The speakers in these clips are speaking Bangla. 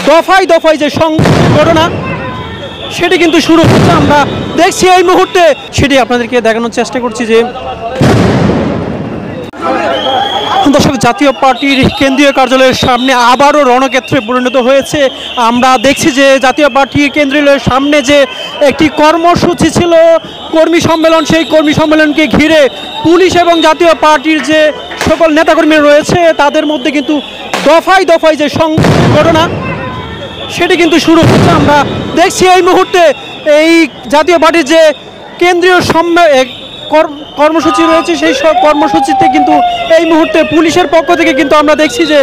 দফায় দফায় যে সংঘর্ষের ঘটনা সেটি কিন্তু শুরু হচ্ছে, আমরা দেখছি এই মুহূর্তে সেটি আপনাদেরকে দেখানোর চেষ্টা করছি যে দর্শক, জাতীয় পার্টির কেন্দ্রীয় কার্যালয়ের সামনে আবারও রণক্ষেত্রে পরিণত হয়েছে। আমরা দেখছি যে জাতীয় পার্টির কেন্দ্রীয় সামনে যে একটি কর্মসূচি ছিল কর্মী সম্মেলন, সেই কর্মী সম্মেলনকে ঘিরে পুলিশ এবং জাতীয় পার্টির যে সকল নেতাকর্মী রয়েছে তাদের মধ্যে কিন্তু দফায় দফায় যে সংঘর্ষের ঘটনা সেটি কিন্তু শুরু হচ্ছে, আমরা দেখছি এই মুহূর্তে এই জাতীয় পার্টির যে কেন্দ্রীয় কর্মসূচি রয়েছে সেই সব কর্মসূচিতে কিন্তু এই মুহূর্তে পুলিশের পক্ষ থেকে কিন্তু আমরা দেখছি যে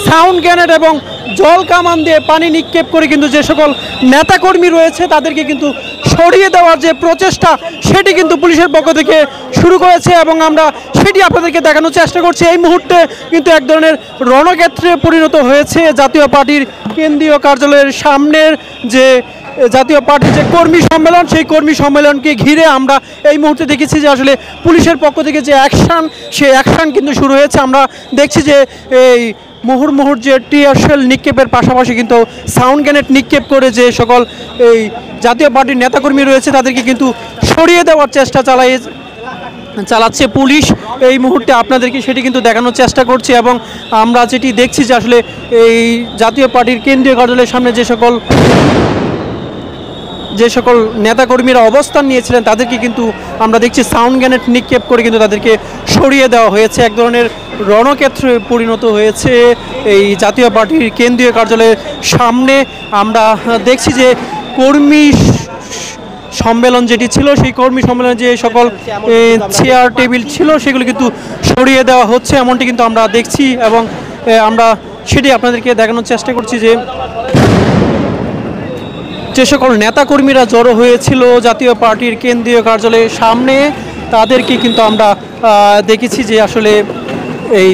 সাউন্ড গ্রেনেড এবং জল কামান দিয়ে পানি নিক্ষেপ করে কিন্তু যে সকল নেতাকর্মী রয়েছে তাদেরকে কিন্তু সরিয়ে দেওয়ার যে প্রচেষ্টা সেটি কিন্তু পুলিশের পক্ষ থেকে শুরু করেছে এবং আমরা সেটি আপনাদেরকে দেখানোর চেষ্টা করছি। এই মুহূর্তে কিন্তু এক ধরনের রণক্ষেত্রে পরিণত হয়েছে জাতীয় পার্টির কেন্দ্রীয় কার্যালয়ের সামনের যে জাতীয় পার্টির যে কর্মী সম্মেলন, সেই কর্মী সম্মেলনকে ঘিরে আমরা এই মুহূর্তে দেখেছি যে আসলে পুলিশের পক্ষ থেকে যে অ্যাকশান, সেই অ্যাকশান কিন্তু শুরু হয়েছে। আমরা দেখছি যে এই মুহুর্মুহুর যে টিয়ার শেল নিক্ষেপের পাশাপাশি কিন্তু সাউন্ড গ্রেনেড নিক্ষেপ করে যে সকল এই জাতীয় পার্টির নেতাকর্মী রয়েছে তাদেরকে কিন্তু সরিয়ে দেওয়ার চেষ্টা চালাচ্ছে পুলিশ। এই মুহূর্তে আপনাদেরকে সেটি কিন্তু দেখানোর চেষ্টা করছি এবং আমরা যেটি দেখছি যে আসলে এই জাতীয় পার্টির কেন্দ্রীয় কার্যালয়ের সামনে যে সকল নেতাকর্মীরা অবস্থান নিয়েছিলেন তাদেরকে কিন্তু আমরা দেখছি সাউন্ড গ্রেনেড নিক্ষেপ করে কিন্তু তাদেরকে সরিয়ে দেওয়া হয়েছে। এক ধরনের রণক্ষেত্রে পরিণত হয়েছে এই জাতীয় পার্টির কেন্দ্রীয় কার্যালয়ের সামনে। আমরা দেখছি যে কর্মী সম্মেলন যেটি ছিল সেই কর্মী সম্মেলনে যে সকল চেয়ার টেবিল ছিল সেগুলো কিন্তু সরিয়ে দেওয়া হচ্ছে, এমনটি কিন্তু আমরা দেখছি এবং আমরা সেটি আপনাদেরকে দেখানোর চেষ্টা করছি যে সকল নেতাকর্মীরা জড়ো হয়েছিল জাতীয় পার্টির কেন্দ্রীয় কার্যালয়ের সামনে তাদেরকে কিন্তু আমরা দেখেছি যে আসলে এই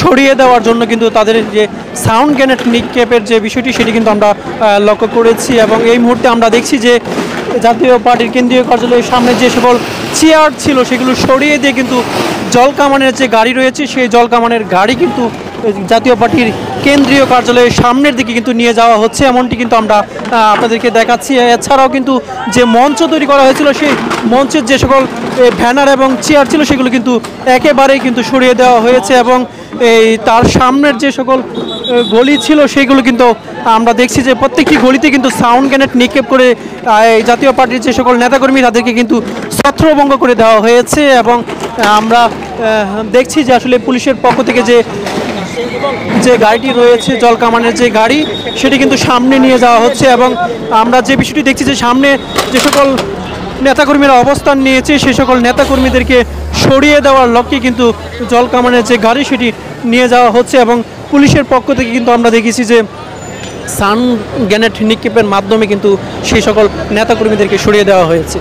সরিয়ে দেওয়ার জন্য কিন্তু তাদের যে সাউন্ড গ্রেনেড নিক্ষেপের যে বিষয়টি সেটি কিন্তু আমরা লক্ষ্য করেছি এবং এই মুহূর্তে আমরা দেখছি যে জাতীয় পার্টির কেন্দ্রীয় কার্যালয়ের সামনে যে সকল চেয়ার ছিল সেগুলো সরিয়ে দিয়ে কিন্তু জল কামানের যে গাড়ি রয়েছে সেই জল কামানের গাড়ি কিন্তু জাতীয় পার্টির কেন্দ্রীয় কার্যালয়ের সামনের দিকে কিন্তু নিয়ে যাওয়া হচ্ছে, এমনটি কিন্তু আমরা আপনাদেরকে দেখাচ্ছি। এছাড়াও কিন্তু যে মঞ্চ তৈরি করা হয়েছিল সেই মঞ্চের যে সকল ব্যানার এবং চেয়ার ছিল সেগুলো কিন্তু একেবারেই কিন্তু সরিয়ে দেওয়া হয়েছে এবং এই তার সামনের যে সকল গলি ছিল সেইগুলো কিন্তু আমরা দেখছি যে প্রত্যেকটি গলিতে কিন্তু সাউন্ড গ্রেনেড নিক্ষেপ করে এই জাতীয় পার্টির যে সকল নেতাকর্মী তাদেরকে কিন্তু ছত্রভঙ্গ করে দেওয়া হয়েছে এবং আমরা দেখছি যে আসলে পুলিশের পক্ষ থেকে যে গাড়িটি রয়েছে জল কামানের যে গাড়ি সেটি কিন্তু সামনে নিয়ে যাওয়া হচ্ছে এবং আমরা যে বিষয়টি দেখছি যে সামনে যে সকল নেতাকর্মীরা অবস্থান নিয়েছে সেই সকল নেতাকর্মীদেরকে সরিয়ে দেওয়ার লক্ষ্যে কিন্তু জল কামানের যে গাড়ি সেটি নিয়ে যাওয়া হচ্ছে এবং পুলিশের পক্ষ থেকে কিন্তু আমরা দেখেছি যে সাউন্ড গ্রেনেড নিক্ষেপের মাধ্যমে কিন্তু সেই সকল নেতাকর্মীদেরকে সরিয়ে দেওয়া হয়েছে।